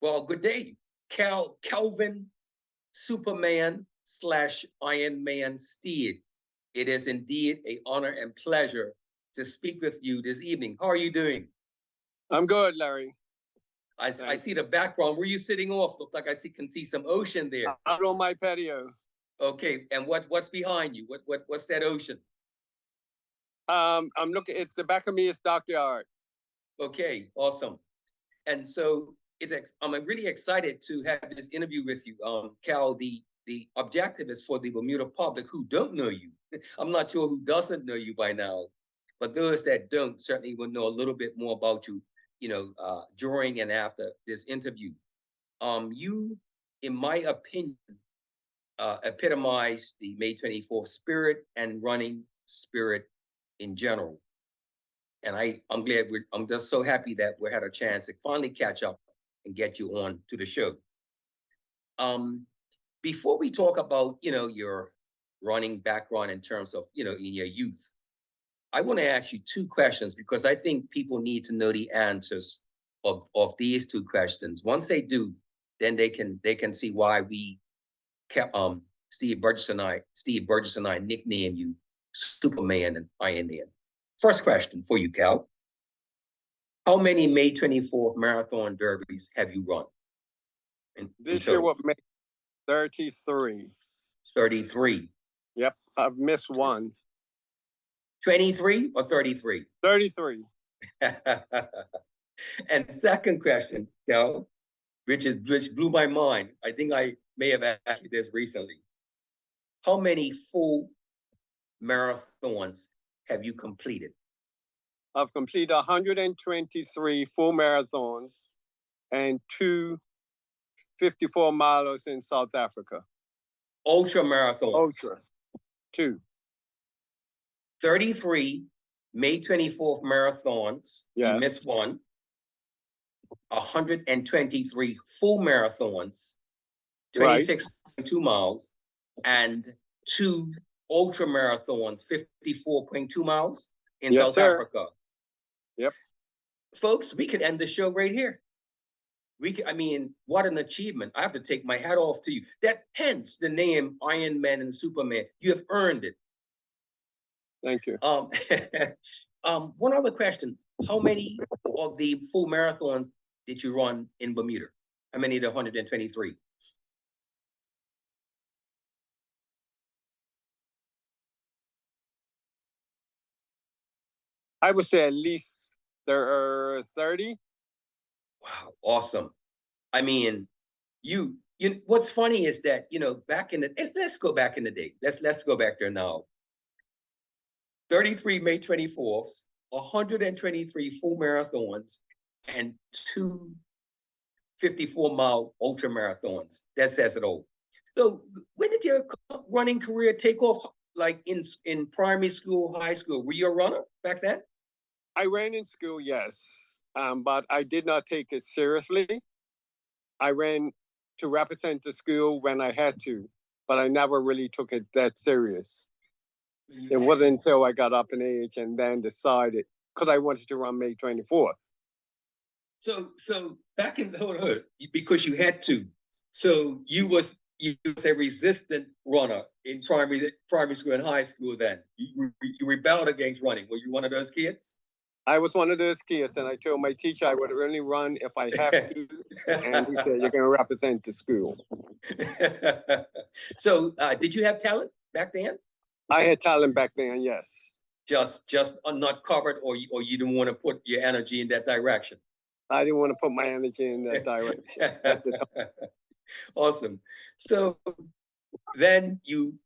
Well, good day, Calvin Superman slash Iron Man Steede. It is indeed an honor and pleasure to speak with you this evening. How are you doing? I'm good, Larry. I see the background. Where are you sitting off? Looks like can see some ocean there. Out on my patio. Okay, and what's behind you? What's that ocean? I'm looking. It's the back of me. It's dockyard. Okay, awesome. And so I'm really excited to have this interview with you, Cal. The objective is for the Bermuda public who don't know you. I'm not sure who doesn't know you by now, but those that don't certainly will know a little bit more about you, during and after this interview. You, in my opinion, epitomize the May 24th spirit and running spirit in general. And I'm just so happy that we had a chance to finally catch up and get you on to the show. Before we talk about, your running background in terms of, in your youth, I want to ask you two questions because I think people need to know the answers of these two questions. Once they do, then they can see why we kept Steve Burgess and I nicknamed you Superman and Iron Man. First question for you, Cal. How many May 24th marathon derbies have you run? This year would make 33. 33. Yep, I've missed one. 23 or 33? 33. And second question, Cal, which blew my mind. I think I may have asked you this recently. How many full marathons have you completed? I've completed 123 full marathons and 2 54 miles in South Africa. Ultra marathons. Ultras. 2. 33 May 24th marathons. Yes. You missed one. 123 full marathons, 26.2 miles, and 2 ultra marathons, 54.2 miles in South Africa. Yep. Folks, we could end the show right here. What an achievement. I have to take my hat off to you. Hence the name Iron Man and Superman. You have earned it. Thank you. One other question. How many of the full marathons did you run in Bermuda? How many of the 123? I would say at least there are 30. Wow, awesome. What's funny is that, let's go back in the day. Let's go back there now. 33 May 24th, 123 full marathons, and 2 54-mile ultra marathons. That says it all. So when did your running career take off? Like in primary school, high school? Were you a runner back then? I ran in school, yes, but I did not take it seriously. I ran to represent the school when I had to, but I never really took it that serious. It wasn't until I got up in age and then decided, because I wanted to run May 24th. So back in because you had to. So you was a resistant runner in primary school and high school. Then you rebelled against running. Were you one of those kids? I was one of those kids, and I told my teacher I would only run if I have to, and he said, "You're going to represent the school." So, did you have talent back then? I had talent back then, yes. Just not covered, or you didn't want to put your energy in that direction. I didn't want to put my energy in that direction at the time. Awesome. So then you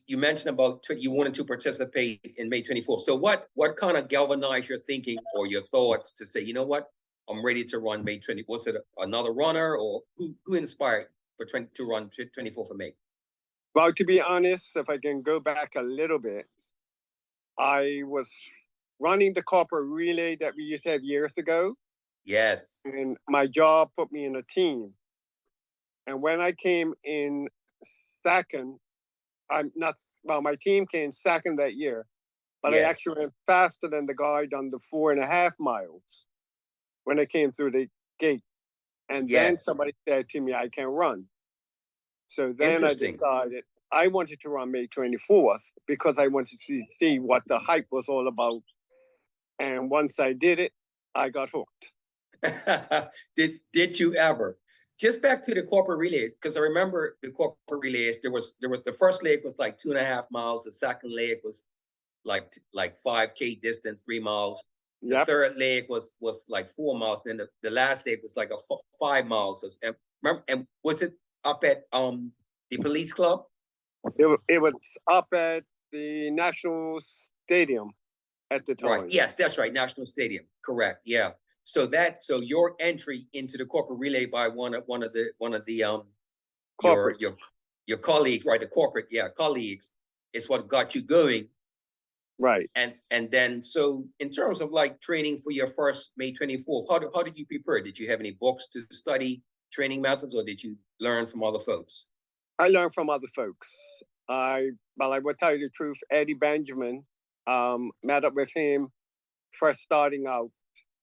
mentioned about you wanted to participate in May 24th. So what kind of galvanized your thinking or your thoughts to say, you know what, I'm ready to run May 20? Was it another runner, or who inspired to run 24th of May? Well, to be honest, if I can go back a little bit, I was running the corporate relay that we used to have years ago. Yes. And my job put me in a team. And when I came in second, my team came second that year, but yes. I actually went faster than the guy done the 4.5 miles when I came through the gate. And then Yes. somebody said to me, I can run. So then I Interesting. decided I wanted to run May 24th because I wanted to see what the hype was all about. And once I did it, I got hooked. Did you ever? Just back to the corporate relay, because I remember the corporate relays. There was the first leg was like 2.5 miles. The second leg was like 5K distance, 3 miles. The Yep. third leg was like 4 miles. Then the last leg was like a 5 miles. And remember, and was it up at the police club? It was up at the National Stadium at the Right. time. Yes, that's right. National Stadium. Correct. Yeah. So your entry into the corporate relay by one of the your Corporate. your your colleague, right? The corporate, yeah, colleagues is what got you going. Right. And then so in terms of like training for your first May 24th, how did you prepare? Did you have any books to study training methods, or did you learn from other folks? I learned from other folks. I will tell you the truth, Eddie Benjamin, met up with him first starting out,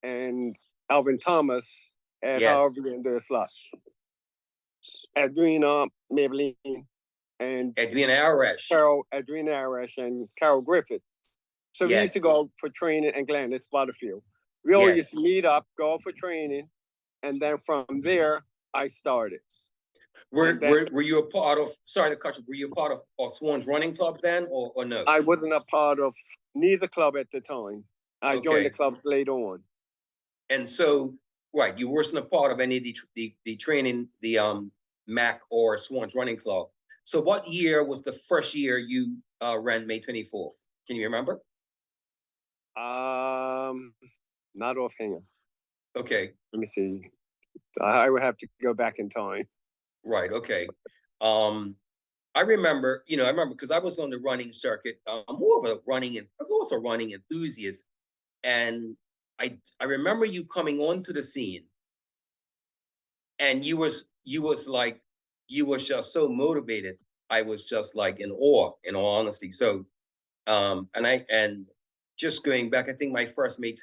and Alvin Thomas at Yes. Harvey and their slush. Edwina Maybelline and Edwin Arash. Edwina Arash and Carol Griffith. So we used to Yes. go for training in Glennis, Butterfield. We all used Yes. to meet up, go for training, and then from there I started. Were, And then were, were you a part of, sorry to cut you, were you a part of Swan's running club then, or no? I wasn't a part of neither club at the time. I joined the Okay. clubs later on. And so, right, you weren't a part of any of the training, the MAC or Swans running club. So what year was the first year you ran May 24th? Can you remember? Um, Not offhand. Okay. Let me see. I would have to go back in time. Right. Okay. Um, I remember because I was on the running circuit. I'm more of a running, and I was also a running enthusiast. And I remember you coming onto the scene, and you was like, you was just so motivated. I was just like in awe, in all honesty. So and just going back, I think my first May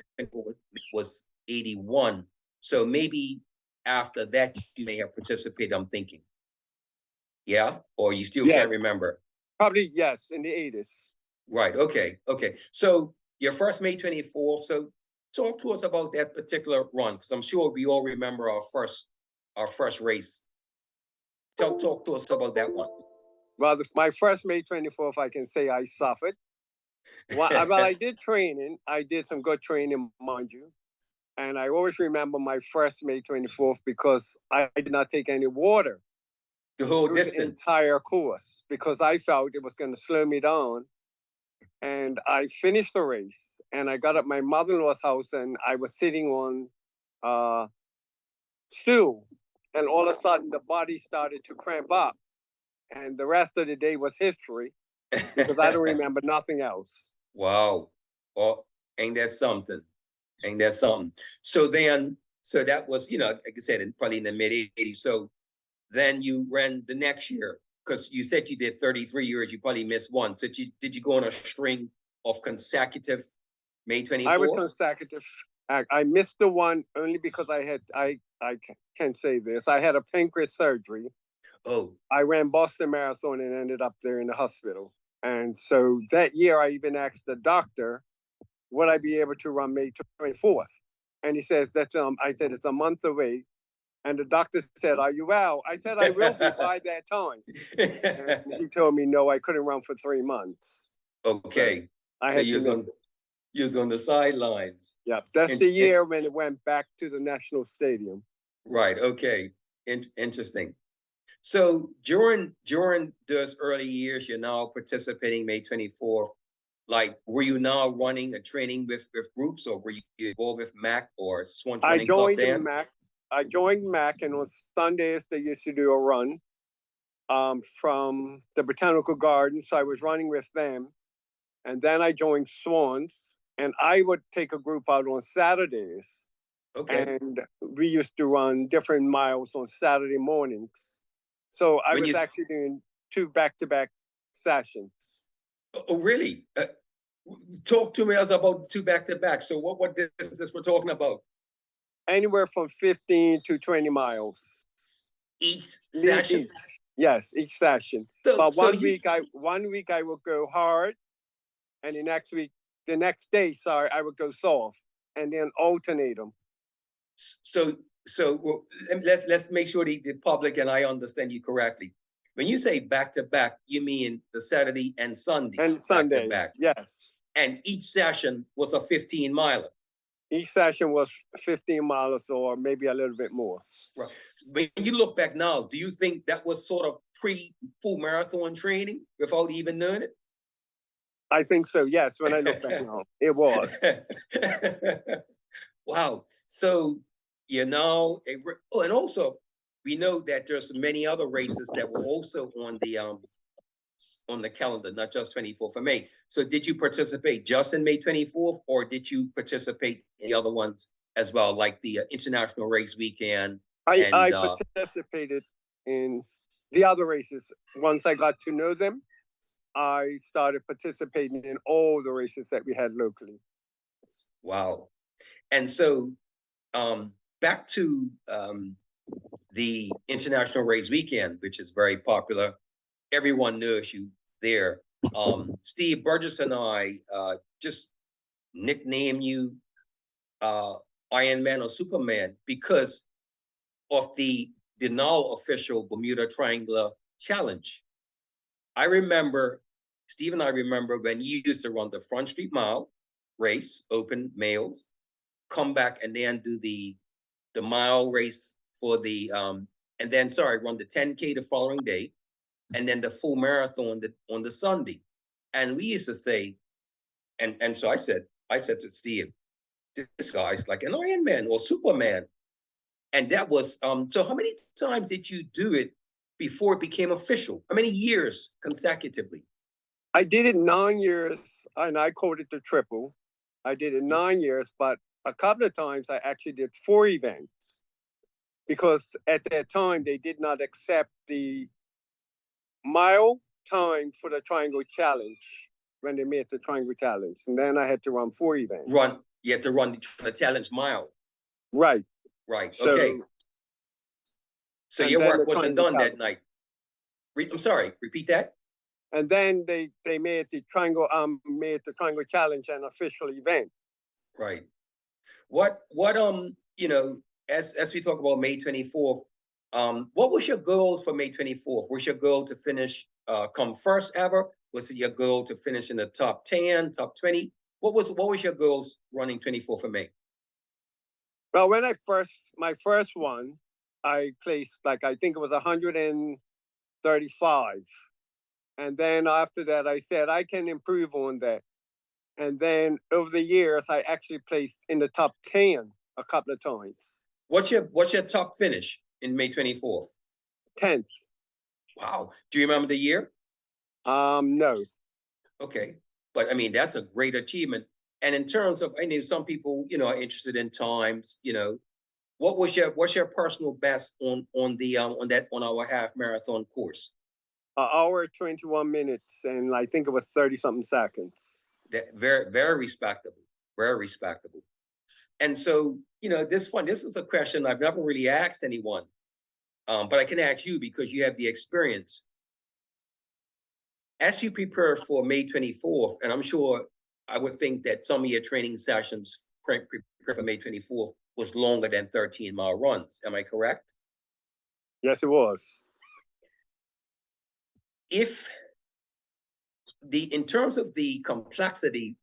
was 81. So maybe after that you may have participated, I'm thinking. Yeah? Or you still Yes, can't remember. probably yes, in the 80s. Right. Okay. Okay. So your first May 24th. So talk to us about that particular run, because I'm sure we all remember our first race. Talk to us about that one. Well, my first May 24th, I can say I suffered. Well, I did training. I did some good training, mind you. And I always remember my first May 24th because I did not take any water The whole through the distance. entire course because I felt it was going to slow me down. And I finished the race and I got at my mother-in-law's house and I was sitting on uh, stool. And all of a sudden the body started to cramp up. And the rest of the day was history because I don't remember nothing else. Wow. Well, ain't that something? Ain't that something? So then, so that was, like I said, probably in the mid 80s. So then you ran the next year, because you said you did 33 years, you probably missed one. So did you go on a string of consecutive May I was 24th? consecutive. I missed the one only because I can't say this. I had a pancreas surgery. Oh, I ran Boston Marathon and ended up there in the hospital. And so that year, I even asked the doctor, would I be able to run May 24th? And he says, I said, it's a month away. And the doctor said, are you well? I said, I will be by that time. And he told me, no, I couldn't run for 3 months. So okay. I So had to miss it. you was on the sidelines. Yeah, that's And, the and year when it went back to the National Stadium. right, okay. Interesting. So during those early years, you're now participating May 24th. Like, were you now running a training with groups, or were you involved with MAC or Swans I Running Club joined the then? MAC. I joined MAC, and on Sundays they used to do a run from the Botanical Gardens. So I was running with them, and then I joined Swans, and I would take a group out on Saturdays, Okay. and we used to run different miles on Saturday mornings. So I When was you actually doing two back-to-back sessions. Oh, really? Talk to me else about two back to back. So what distances we're talking about? Anywhere from 15 to 20 miles Each session? each. Yes, each session. So But so you one week I will go hard, and the next day, sorry, I would go soft, and then alternate them. so well, let's make sure the public and I understand you correctly. When you say back to back, you mean the Saturday and Sunday And back to Sunday, back, yes. and each session was a 15 miler. Each session was 15 miles or maybe a little bit more. Right. When you look back now, do you think that was sort of pre full marathon training without even knowing it? I think so, yes, when I look back now. It was. Wow. So, oh, and also we know that there's many other races that were also on the calendar, not just 24th of May. So did you participate just in May 24th, or did you participate in the other ones as well, like the International Race Weekend? I And participated in the other races. Once I got to know them, I started participating in all the races that we had locally. wow. And so back to the International Race Weekend, which is very popular. Everyone knows you there. Steve Burgess and I just nickname you Iron Man or Superman because of the now official Bermuda Triangular Challenge. I remember, Steve and I remember when you used to run the Front Street Mile race, open males, come back and then do the mile race for the and then run the 10K the following day, and then the full marathon on the Sunday. And we used to say, and so I said to Steve, this guy's like an Iron Man or Superman. And that was so how many times did you do it before it became official? How many years consecutively? I did it 9 years, and I called it the triple. I did it 9 years, but a couple of times I actually did 4 events because at that time they did not accept the mile time for the Triangle Challenge when they made the Triangle Challenge. And then I had to run 4 events. You had to run the challenge mile. Right. Right. So, okay. So your work wasn't done that night. I'm sorry, repeat that. And then they made the Triangle Challenge an official event. Right. What as we talk about May 24th, what was your goal for May 24th? Was your goal to finish come first ever? Was it your goal to finish in the top 10, top 20? What was your goals running 24th of May? Well, when my first one, I placed I think it was 135. And then after that, I said I can improve on that. And then over the years, I actually placed in the top 10 a couple of times. What's your top finish in May 24th? 10th. Wow. Do you remember the year? No. Okay. But I mean, that's a great achievement. And in terms of, I know some people, are interested in times, what's your personal best on our half marathon course? An hour, 21 minutes, and I think it was 30 something seconds. That very, very respectable. Very respectable. And so, this is a question I've never really asked anyone. But I can ask you because you have the experience. As you prepare for May 24th, and I'm sure I would think that some of your training sessions prepare for May 24th was longer than 13-mile runs. Am I correct? Yes, it was. In terms of the complexity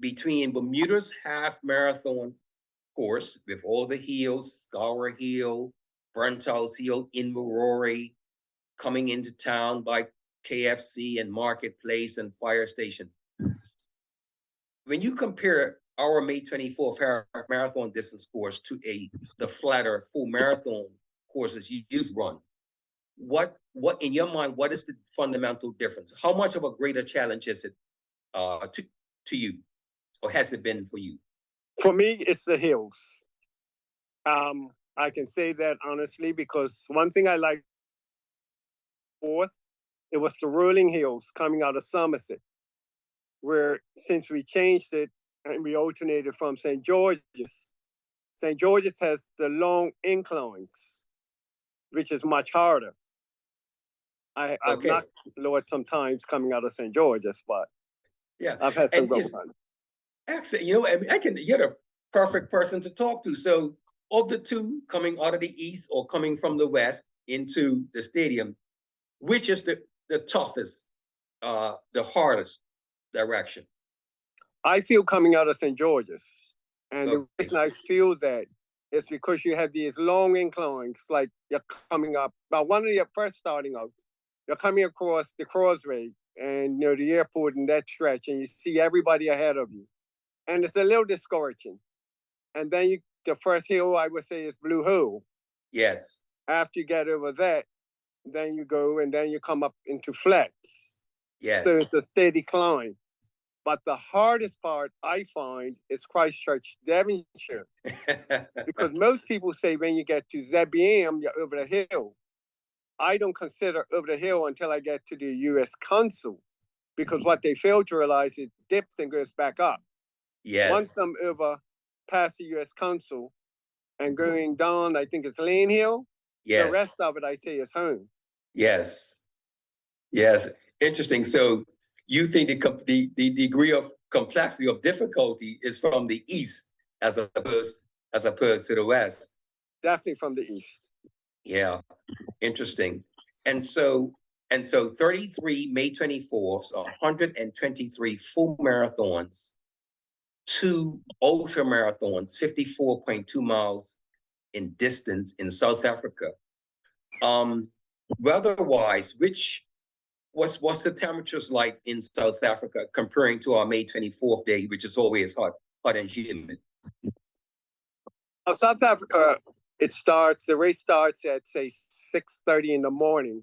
between Bermuda's half marathon course with all the hills, Scour Hill, Burnt House Hill, Inverary, coming into town by KFC and Marketplace and Fire Station. When you compare our May 24th marathon distance course to the flatter full marathon courses you've run, what in your mind, what is the fundamental difference? How much of a greater challenge is it to you, or has it been for you? For me, it's the hills. I can say that honestly because one thing I like it was the rolling hills coming out of Somerset, where since we changed it and we alternated from St. George's, St. George's has the long inclines, which is much harder. I've Okay. knocked Lord sometimes coming out of St. George's, but Yeah. I've had some And good is ones. excellent. You know, I mean, you're the perfect person to talk to. So of the two coming out of the east or coming from the west into the stadium, which is the toughest, the hardest direction? I feel coming out of St. George's. And the Okay. reason I feel that is because you have these long inclines, like you're coming up. But when you're first starting out, you're coming across the causeway and the airport and that stretch, and you see everybody ahead of you. And it's a little discouraging. And then the first hill I would say is Blue Hole. Yes. After you get over that, then you go and then you come up into flats. So Yes. it's a steady climb. But the hardest part I find is Christchurch, Devonshire, because most people say when you get to ZBM, you're over the hill. I don't consider over the hill until I get to the U.S. Consul, because what they fail to realize is it dips and goes back up. Once Yes. I'm over past the U.S. Consul and going down, I think it's Lane Hill, the rest Yes. of it I say is home. Yes. Yes. Interesting. So you think the degree of complexity of difficulty is from the east as opposed to the west. Definitely from the east. Yeah. Interesting. And so 33 May 24th, 123 full marathons, 2 ultra marathons, 54.2 miles in distance in South Africa. Weather-wise, what's the temperatures like in South Africa comparing to our May 24th day, which is always hot and humid? South Africa, the race starts at say 6:30 in the morning.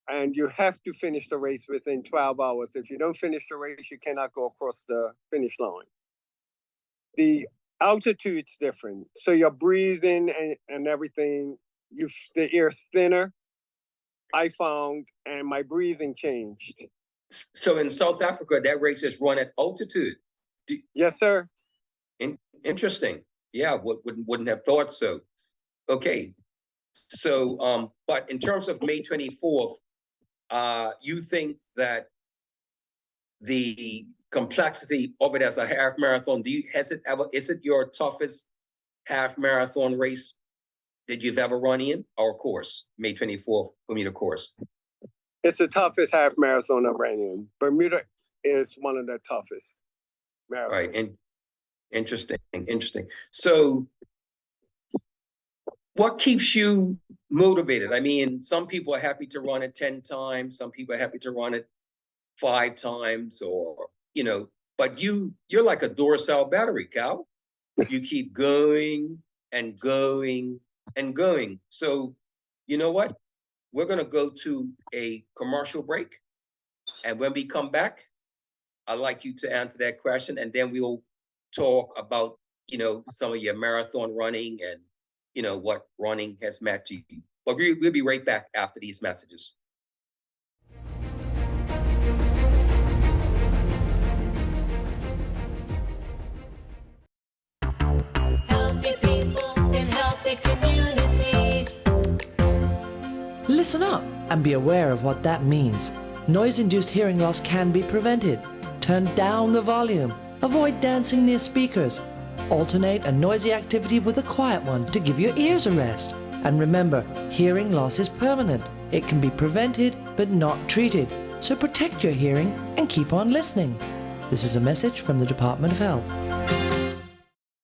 And you have to finish the race within 12 hours. If you don't finish the race, you cannot go across the finish line. The altitude's different. So your breathing and everything, the air's thinner, I found, and my breathing changed. So in South Africa, that race is run at altitude. Yes, sir. Interesting. Yeah, wouldn't have thought so. Okay. So, but in terms of May 24th, you think that the complexity of it as a half marathon, is it your toughest half marathon race that you've ever run in, or course, May 24th, Bermuda course? It's the toughest half marathon I've ran in. Bermuda is one of the toughest marathons. Right, and interesting. So what keeps you motivated? I mean, some people are happy to run it 10 times, some people are happy to run it 5 times, or but you're like a Duracell battery, Cal. You keep going and going and going. So you know what? We're gonna go to a commercial break. And when we come back, I'd like you to answer that question, and then we'll talk about, some of your marathon running and, what running has meant to you. But we'll be right back after these messages. Healthy people in healthy communities. Listen up and be aware of what that means. Noise-induced hearing loss can be prevented. Turn down the volume. Avoid dancing near speakers. Alternate a noisy activity with a quiet one to give your ears a rest. And remember, hearing loss is permanent. It can be prevented but not treated. So protect your hearing and keep on listening. This is a message from the Department of Health.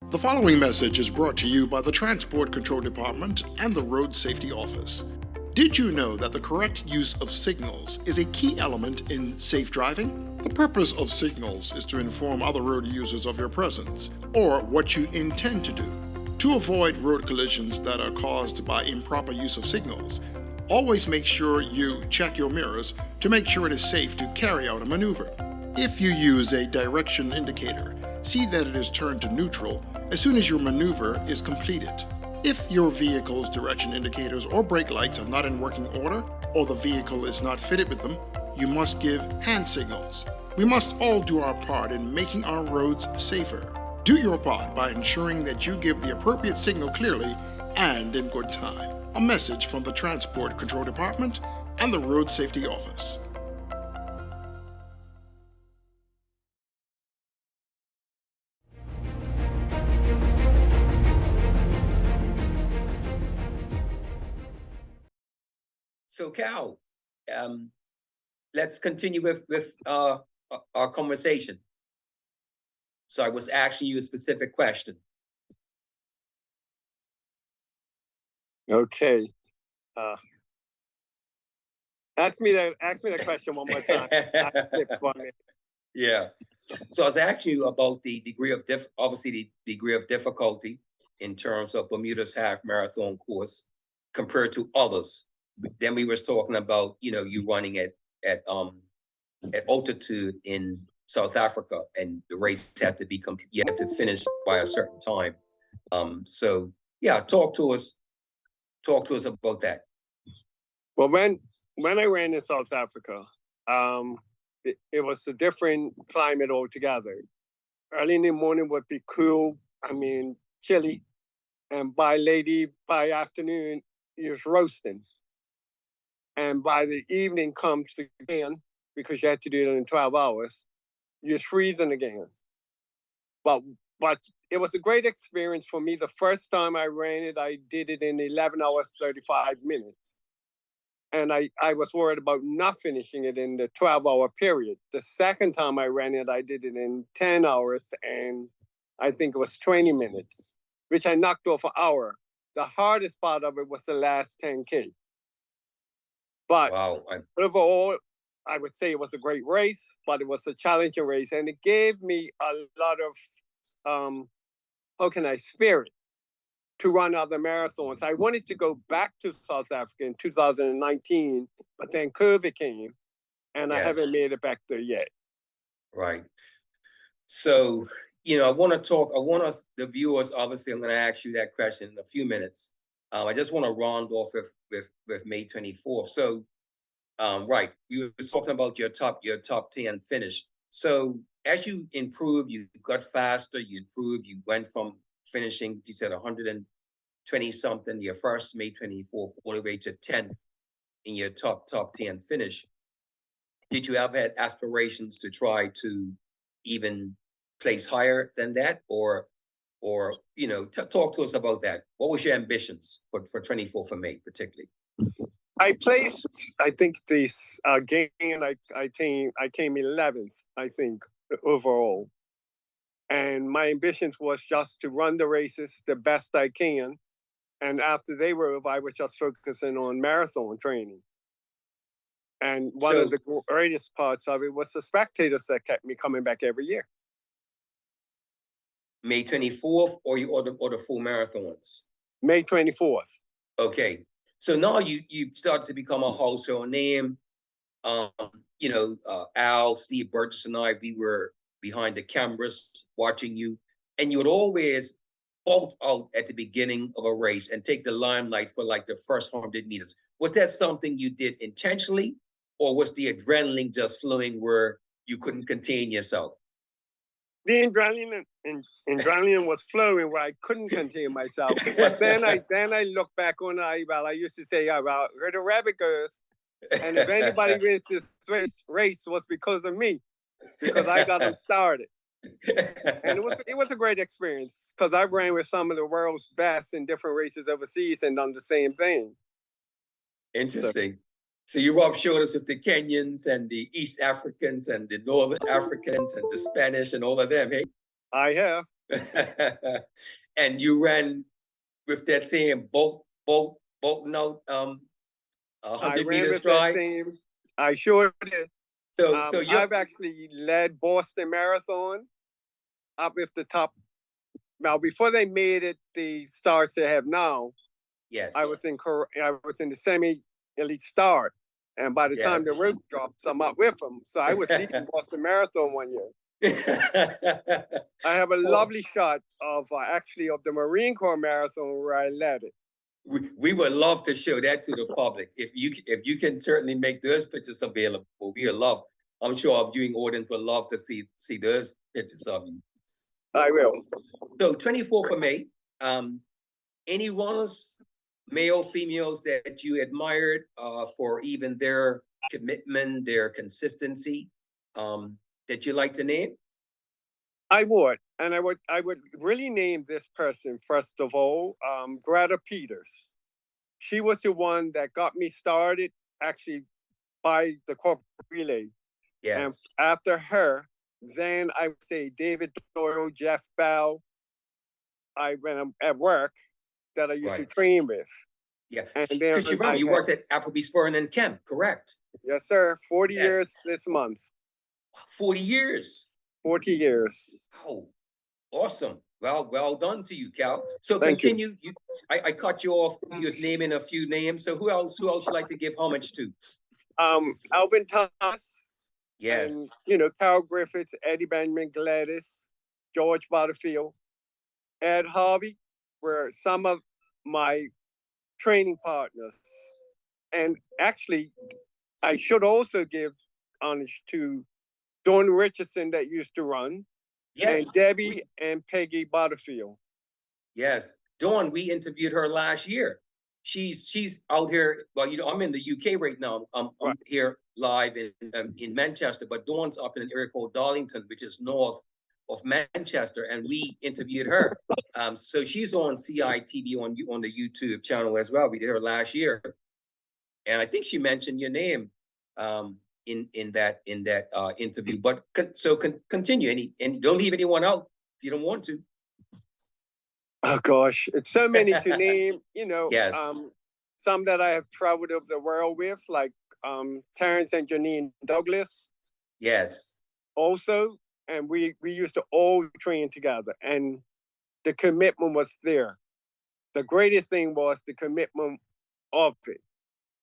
The following message is brought to you by the Transport Control Department and the Road Safety Office. Did you know that the correct use of signals is a key element in safe driving? The purpose of signals is to inform other road users of your presence or what you intend to do. To avoid road collisions that are caused by improper use of signals, always make sure you check your mirrors to make sure it is safe to carry out a maneuver. If you use a direction indicator, see that it is turned to neutral as soon as your maneuver is completed. If your vehicle's direction indicators or brake lights are not in working order, or the vehicle is not fitted with them, you must give hand signals. We must all do our part in making our roads safer. Do your part by ensuring that you give the appropriate signal clearly and in good time. A message from the Transport Control Department and the Road Safety Office. So Cal, let's continue with our conversation. So I was asking you a specific question. Okay. Ask me that question one more time. I skipped one minute. Yeah. So I was asking you about the degree of obviously the degree of difficulty in terms of Bermuda's half marathon course compared to others. Then we was talking about, you running at altitude in South Africa, and the race had to be you had to finish by a certain time. So yeah, talk to us about that. Well, when I ran in South Africa, it was a different climate altogether. Early in the morning would be cool, chilly, and by afternoon, it was roasting. And by the evening comes again, because you had to do it in 12 hours, you're freezing again. But it was a great experience for me. The first time I ran it, I did it in 11 hours, 35 minutes. And I was worried about not finishing it in the 12-hour period. The second time I ran it, I did it in 10 hours, and I think it was 20 minutes, which I knocked off an hour. The hardest part of it was the last 10K. But wow. Overall, I would say it was a great race, but it was a challenging race. And it gave me a lot of, spirit to run other marathons. I wanted to go back to South Africa in 2019, but then COVID came, and I haven't made it back there yet. Right. So, I want the viewers, obviously, I'm going to ask you that question in a few minutes. I just want to round off with May 24th. So, right, you were talking about your top 10 finish. So as you improve, you got faster, you improved, you went from finishing, you said 120 something, your first May 24th, all the way to 10th in your top 10 finish. Did you ever had aspirations to try to even place higher than that, or talk to us about that? What was your ambitions for 24th of May, particularly? I placed, I think this game, I came 11th, I think, overall. And my ambitions was just to run the races the best I can. And after they were over, I was just focusing on marathon training. And one of the greatest parts of it was the spectators that kept me coming back every year. May 24th or the full marathons? May 24th. Okay. So now you started to become a household name. Al, Steve Burgess, and I, we were behind the cameras watching you, and you would always bolt out at the beginning of a race and take the limelight for like the first 100 meters. Was that something you did intentionally, or was the adrenaline just flowing where you couldn't contain yourself? The adrenaline was flowing where I couldn't contain myself. But then I look back on it. I used to say, well, we're the rabbit girls, and if anybody wins this race was because of me, because I got them started. And it was a great experience, because I ran with some of the world's best in different races overseas and done the same thing. Interesting. So you rubbed shoulders with the Kenyans and the East Africans and the Northern Africans and the Spanish and all of them, hey? I have. And you ran with that same bolting out 100-meter stride? I sure did. So I've actually led Boston Marathon up with the top. Now, before they made it the starts they have now, yes, I was in the semi-elite start, and by the time the rope drops, I'm up with them. So I was leading Boston Marathon one year. I have a lovely shot of the Marine Corps Marathon where I led it. We would love to show that to the public. If you can certainly make those pictures available, we would love. I'm sure our viewing audience would love to see those pictures of you. I will. So 24th of May, any runners, male, females that you admired for even their commitment, their consistency, that you like to name? I would, and I would really name this person first of all, Greta Peters. She was the one that got me started actually by the corporate relay. And Yes. after her, then I would say David Doyle, Jeff Bell. When I'm at work that I used to Right. train with. Yeah. And then Because you remember, you worked at Appleby Spurring and Kemp, correct? Yes, sir. 40 Yes. years this month. 40 years. 40 years. Oh, awesome. Well done to you, Cal. So Thank you. continue. I cut you off. You was naming a few names. So who else you like to give homage to? Alvin Thomas. Yes. And, Carl Griffiths, Eddie Benjamin, Gladys, George Butterfield, Ed Harvey were some of my training partners. And actually, I should also give homage to Dawn Richardson that used to run, Yes. and Debbie and Peggy Butterfield. Yes. Dawn, we interviewed her last year. She's out here. Well, I'm in the UK right now. I'm here live in Manchester, but Dawn's up in an area called Darlington, which is north of Manchester, and we interviewed her. So she's on CITV on the YouTube channel as well. We did her last year, and I think she mentioned your name in that interview. But continue, and don't leave anyone out if you don't want to. Oh gosh, it's so many to name. Yes. Some that I have traveled over the world with, like Terrence and Janine Douglas. Yes. Also, and we used to all train together, and the commitment was there. The greatest thing was the commitment of it.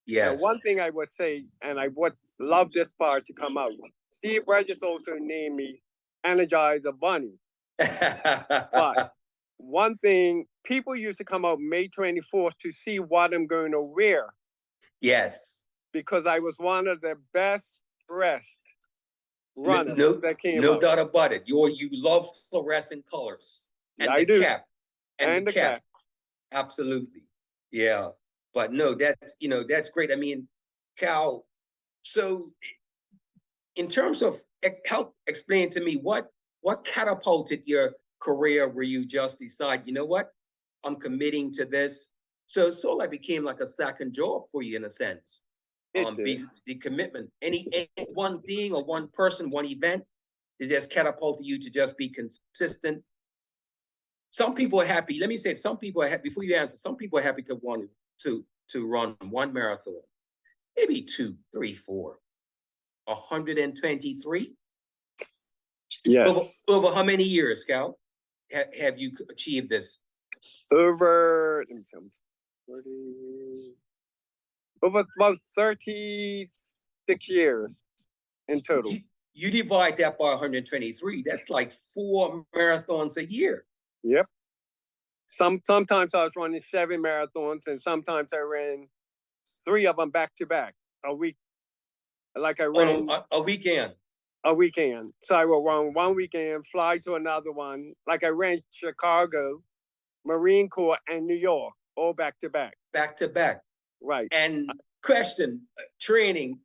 Yes. And one thing I would say, and I would love this part to come out. Steve Regis also named me Energizer Bunny. But one thing, people used to come out May 24th to see what I'm going to wear. Yes. Because I was one of the best dressed runners that came out. No doubt about it. You love fluorescent colors. And I the do. cap. And the cap. Absolutely. Yeah. But no, that's great. I mean, Cal, so in terms of help explain to me what catapulted your career where you just decide, you know what, I'm committing to this. So it sort of like became like a second job for you in a sense. The commitment. Any one thing or one person, one event that just catapulted you to just be consistent. Some people are happy. Let me say it. Some people are happy. Before you answer, some people are happy to run one marathon, maybe 2, 3, 4. 123. Yes. Over how many years, Cal, have you achieved this? Over about 36 years in total. You divide that by 123. That's like 4 marathons a year. Yep. Sometimes I was running 7 marathons, and sometimes I ran 3 of them back to back a week. Like I ran a weekend. A weekend. So I will run one weekend, fly to another one. Like I ran Chicago, Marine Corps, and New York, all back to back. Back to back. Right. And question, training,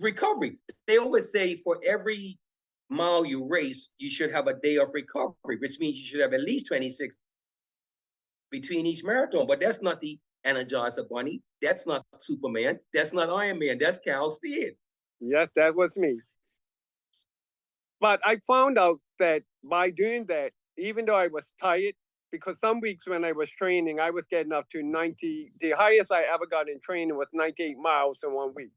recovery. They always say for every mile you race, you should have a day of recovery, which means you should have at least 26 between each marathon. But that's not the Energizer Bunny. That's not Superman. That's not Iron Man. That's Cal Steede. Yes, that was me. But I found out that by doing that, even though I was tired, because some weeks when I was training, I was getting up to 90. The highest I ever got in training was 98 miles in 1 week.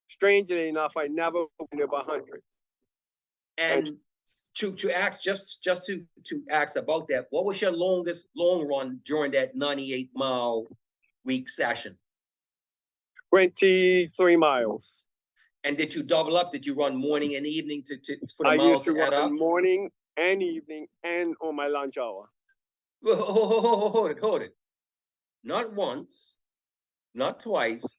Strangely enough, I never went over 100. And to ask to ask about that, what was your longest long run during that 98-mile week session? 23 miles. And did you double up? Did you run morning and evening for the I miles used to add run up? morning and evening and on my lunch hour. Hold it. Not once, not twice,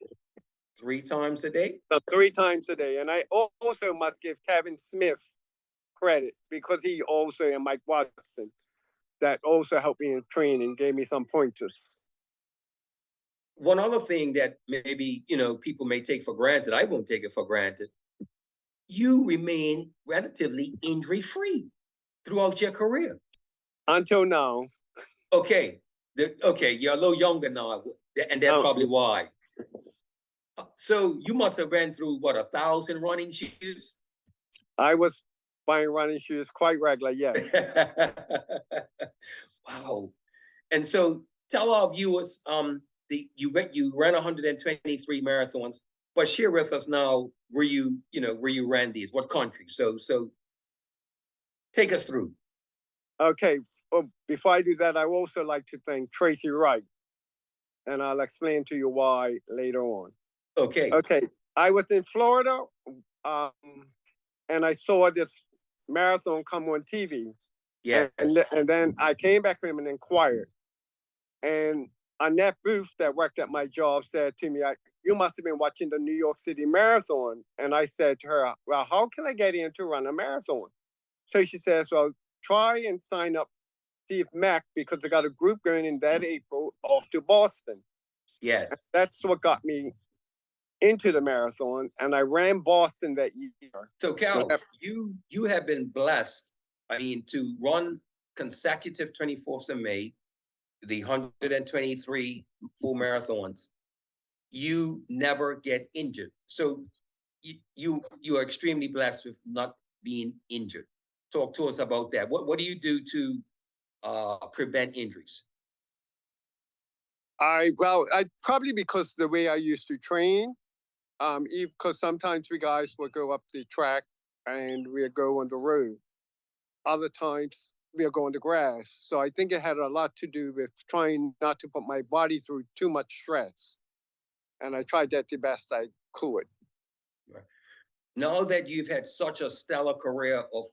3 times a day? So 3 times a day. And I also must give Kevin Smith credit because he also, and Mike Watson, that also helped me in training, gave me some pointers. One other thing that maybe, people may take for granted, I won't take it for granted. You remain relatively injury-free throughout your career. Until now. Okay. Okay, you're a little younger now, and that's probably why. So you must have ran through what, 1,000 running shoes? I was buying running shoes quite regular, yes. Wow. And so tell our viewers, you ran 123 marathons, but share with us now where you ran these, what country? So take us through. Okay, before I do that, I would also like to thank Tracy Wright, and I'll explain to you why later on. Okay. Okay, I was in Florida, and I saw this marathon come on TV. Yes. And then I came back home and inquired. And Annette Booth, that worked at my job, said to me, you must have been watching the New York City Marathon. And I said to her, well, how can I get in to run a marathon? So she says, well, try and sign up Steve Mack, because they got a group going in that April off to Boston. Yes. And that's what got me into the marathon, and I ran Boston that year. So Cal, you have been blessed, to run consecutive 24th of May, the 123 full marathons. You never get injured. So you are extremely blessed with not being injured. Talk to us about that. What do you do to prevent injuries? I probably because the way I used to train, because sometimes we guys will go up the track and we'll go on the road. Other times we'll go on the grass. So I think it had a lot to do with trying not to put my body through too much stress. And I tried that the best I could. Now that you've had such a stellar career of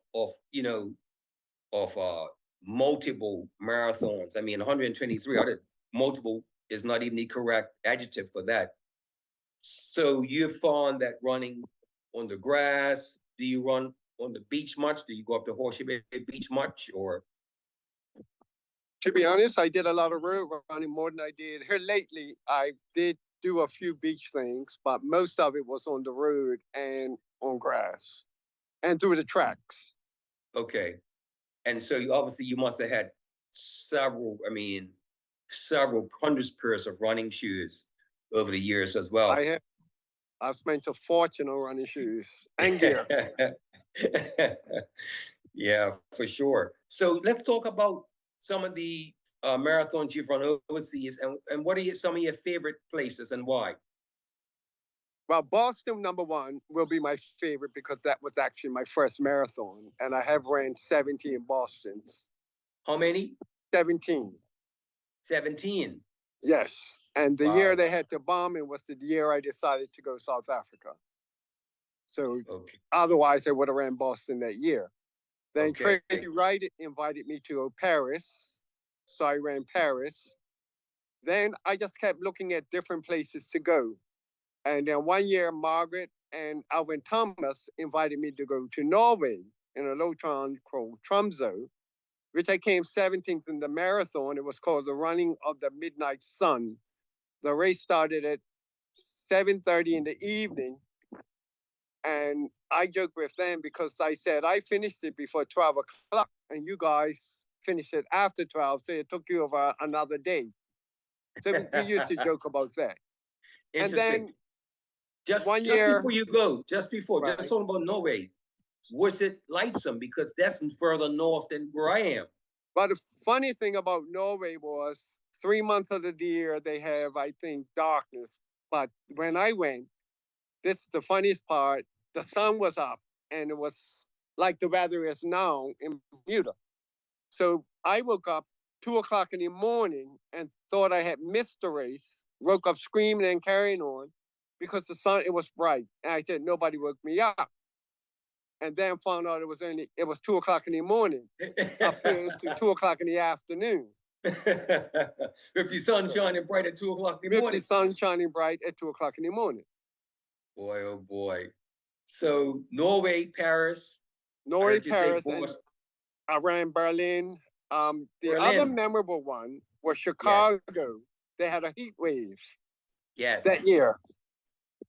multiple marathons, 123, multiple is not even the correct adjective for that. So you found that running on the grass, do you run on the beach much? Do you go up to Horseshoe Bay Beach much? Or? To be honest, I did a lot of road running more than I did here lately. I did do a few beach things, but most of it was on the road and on grass and through the tracks. Okay. And so you must have had several hundreds pairs of running shoes over the years as well. I've spent a fortune on running shoes and gear. Yeah, for sure. So let's talk about some of the marathons you've run overseas, and what are some of your favorite places and why? Well, Boston, number one, will be my favorite because that was actually my first marathon, and I have ran 17 Bostons. How many? 17. 17. Yes. And the year they had the bombing was the year I decided to go to South Africa. So otherwise I would have ran Boston that year. Then Tracy Wright invited me to Paris. So I ran Paris. Then I just kept looking at different places to go. And then one year, Margaret and Alvin Thomas invited me to go to Norway in a low town called Tromsø, which I came 17th in the marathon. It was called the Running of the Midnight Sun. The race started at 7:30 in the evening. And I joked with them because I said, I finished it before 12 o'clock and you guys finished it after 12. So it took you over another day. So we used to joke about that. And then just before you go, just talking about Norway, was it lightsome? Because that's further north than where I am. But the funny thing about Norway was 3 months of the year, they have, I think, darkness. But when I went, this is the funniest part, the sun was up and it was like the weather is now in Bermuda. So I woke up 2 o'clock in the morning and thought I had missed the race, woke up screaming and carrying on because the sun, it was bright. And I said, nobody woke me up. And then found out it was 2 o'clock in the morning. Up here it's 2 o'clock in the afternoon. With the sun shining bright at 2 o'clock in the morning. With the sun shining bright at 2 o'clock in the morning. Boy, oh boy. So Norway, Paris. Paris, and I ran Berlin, The other Berlin. memorable one was Chicago. They had a heat wave that Yes. year.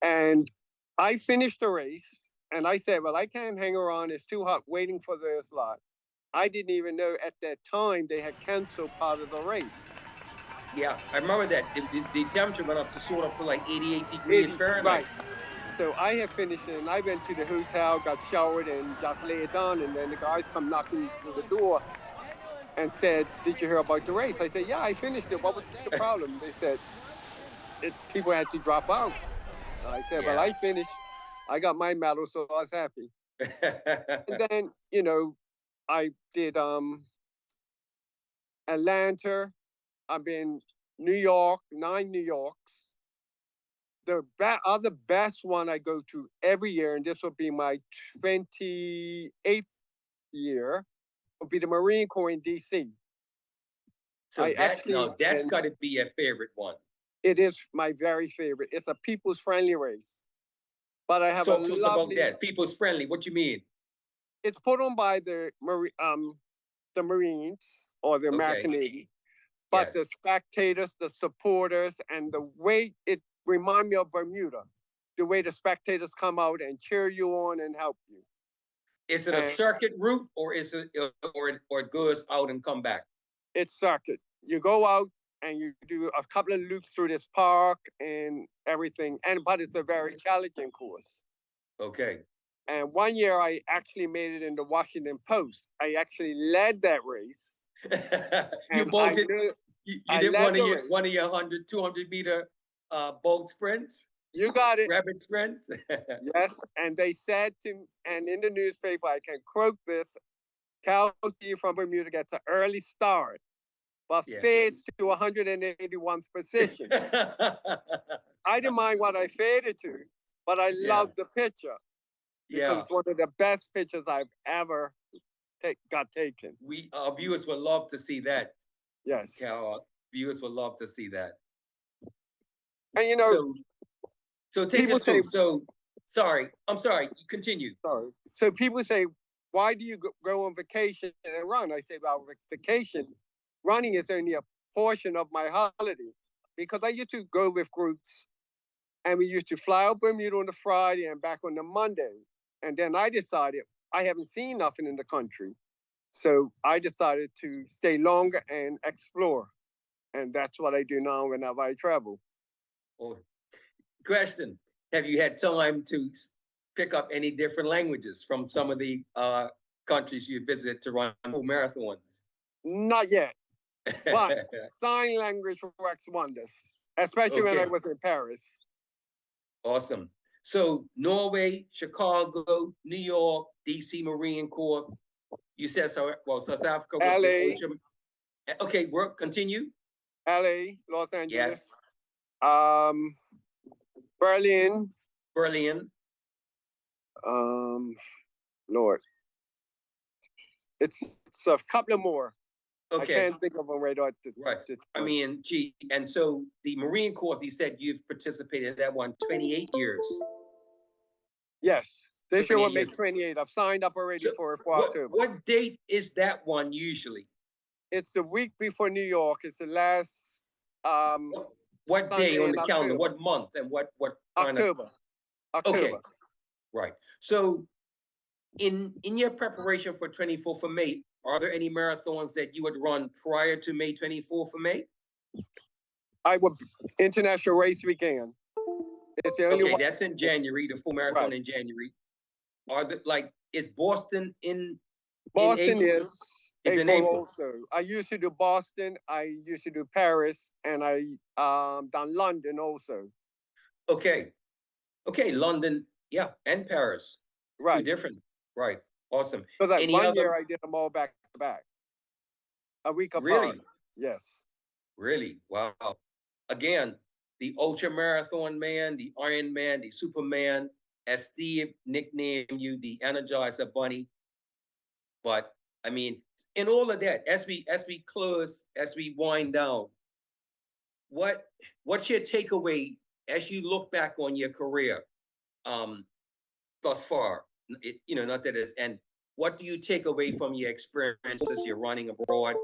And I finished the race and I said, well, I can't hang around. It's too hot waiting for the slot. I didn't even know at that time they had canceled part of the race. Yeah, I remember that. The temperature went up to sort of to like 88 degrees 80, Fahrenheit. right. So I had finished and I went to the hotel, got showered and just laid down. And then the guys come knocking to the door and said, did you hear about the race? I said, yeah, I finished it. What was the problem? They said, people had to drop out. I said, well, Yeah. I finished. I got my medal, so I was happy. And then, I did Atlanta. I've been New York, 9 New Yorks. The other best one I go to every year, and this will be my 28th year, will be the Marine Corps in DC. So I that's actually, got to be a favorite one. it is my very favorite. It's a people's friendly race. But I have Talk a to us about lovely, that. People's friendly. What you mean? it's put on by the Marines or the American Okay. Navy. But Yes. the spectators, the supporters, and the way it remind me of Bermuda, the way the spectators come out and cheer you on and help you. Is it a And circuit route or is it or it goes out and come back? it's circuit. You go out and you do a couple of loops through this park and everything. But it's a very challenging course. Okay. And one year I actually made it in the Washington Post. I actually led that race. You And bolted. I knew, You I did led one of the your race. 100, 200 meter bolt sprints, You got it. rapid sprints. Yes. And they said and in the newspaper, I can quote this, Kelsey from Bermuda gets an early start, but Yeah. fades to 181st position. I didn't mind what I faded to, but I Yeah. loved the picture because Yeah. it's one of the best pictures I've ever got taken. Our viewers would love to see that. Yes. Cal, viewers would love to see that. And So take people us through. say- So I'm sorry. Continue. sorry. So people say, why do you go on vacation and run? I say, well, vacation, running is only a portion of my holiday because I used to go with groups and we used to fly out Bermuda on the Friday and back on the Monday. And then I decided I haven't seen nothing in the country. So I decided to stay longer and explore. And that's what I do now whenever I travel. Oh, question: have you had time to pick up any different languages from some of the countries you visited to run full marathons? Not yet. But sign language works wonders, especially when I Okay. was in Paris. Awesome. So Norway, Chicago, New York, DC Marine Corps. You said so. Well, South Africa was LA. the ocean. Okay, work. Continue. LA, Los Angeles, Yes. Berlin, Berlin. Lord. It's a couple of more. I Okay. can't think of them right at Right. this I point. mean, gee, and so the Marine Corps, you said you've participated in that one 28 years. Yes, this year will 28 make years. 28. I've signed up already So for what, October. what date is that one usually? It's the week before New York. It's the last What day Sunday on in the calendar? October. What month and what kind of? October. Okay, October. right. So in your preparation for 24th of May, are there any marathons that you would run prior to May 24th of May? I would International Race Weekend. It's the only Okay, one. that's in January, the full marathon Right. in January. Are the is Boston in Boston April? is It's in April April. also. I used to do Boston. I used to do Paris, and I done London also. Okay. Okay, London, yeah, and Paris. Two Right. different. Right. Awesome. So that Any one other? year I did them all back to back, a week apart. Really? Yes. Really? Wow. Again, the ultra marathon man, the Iron Man, the Superman, as Steve nicknamed you, the Energizer Bunny. But I mean, in all of that, as we close, as we wind down, what's your takeaway as you look back on your career thus far? Not that it's, and what do you take away from your experiences? You're running abroad,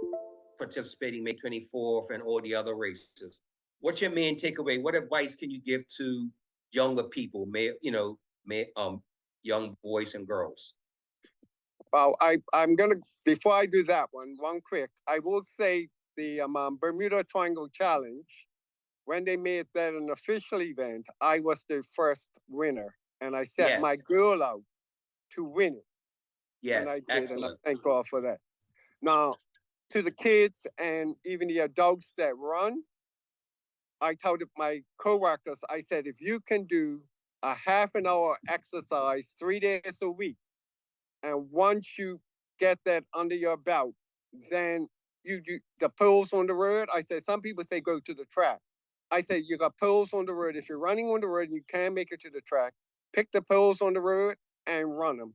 participating May 24th and all the other races. What's your main takeaway? What advice can you give to younger people, young boys and girls? Well, I'm gonna before I do that one quick. I will say the Bermuda Triangle Challenge, when they made that an official event, I was the first winner, and I set my Yes, girl out to win it, and I yes, did, and I excellent. thank God for that. Now, to the kids and even the adults that run, I told my coworkers, I said, if you can do a half an hour exercise 3 days a week, and once you get that under your belt, then you do the poles on the road. I said, some people say go to the track. I said, you got poles on the road. If you're running on the road and you can't make it to the track, pick the poles on the road and run them.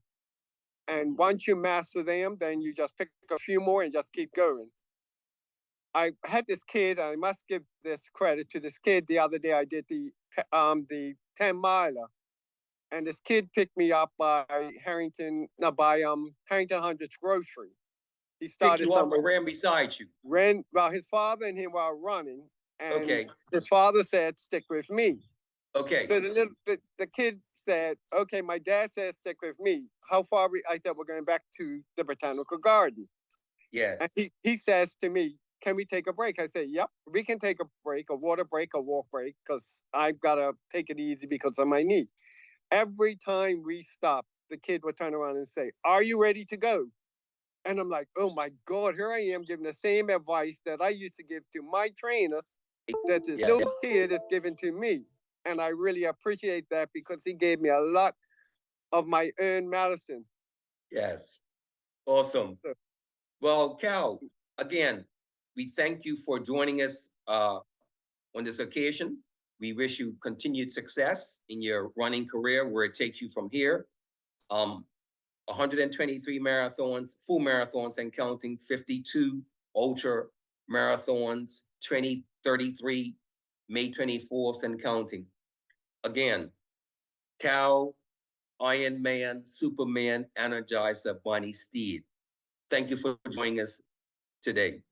And once you master them, then you just pick a few more and just keep going. I had this kid. I must give this credit to this kid. The other day, I did the 10 miler, and this kid picked me up by Harrington, no, by Harrington Hundreds Grocery. He Pick started you up somewhere. or ran beside you. Ran well. His father and him were running, and Okay, his father said, "Stick with me." okay, So the kid said, "Okay." My dad said, "Stick with me." How far? I said, "We're going back to the botanical garden." And yes, he says to me, "Can we take a break?" I said, "Yep, we can take a break, a water break, a walk break, because I've got to take it easy because of my knee." Every time we stop, the kid would turn around and say, "Are you ready to go?" And I'm like, oh my God, here I am giving the same advice that I used to give to my trainers that this yes, little kid is giving to me. And I really appreciate that because he gave me a lot of my own medicine. yes. Awesome. So Well, Cal, again, we thank you for joining us on this occasion. We wish you continued success in your running career, where it takes you from here. 123 marathons, full marathons and counting, 52 ultra marathons, 2033 May 24th and counting. Again, Cal, Iron Man, Superman, Energizer, Bunny, Steede. Thank you for joining us today.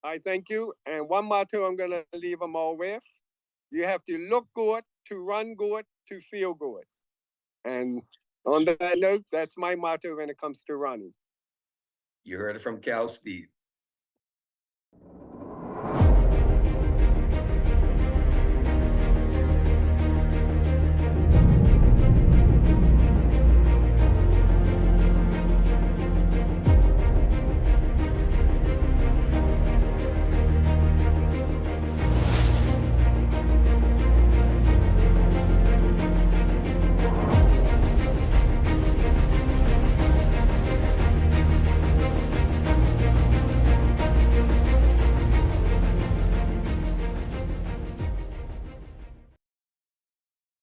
I thank you. And one motto I'm going to leave them all with: you have to look good, to run good, to feel good. And on that note, that's my motto when it comes to running. You heard it from Cal Steede.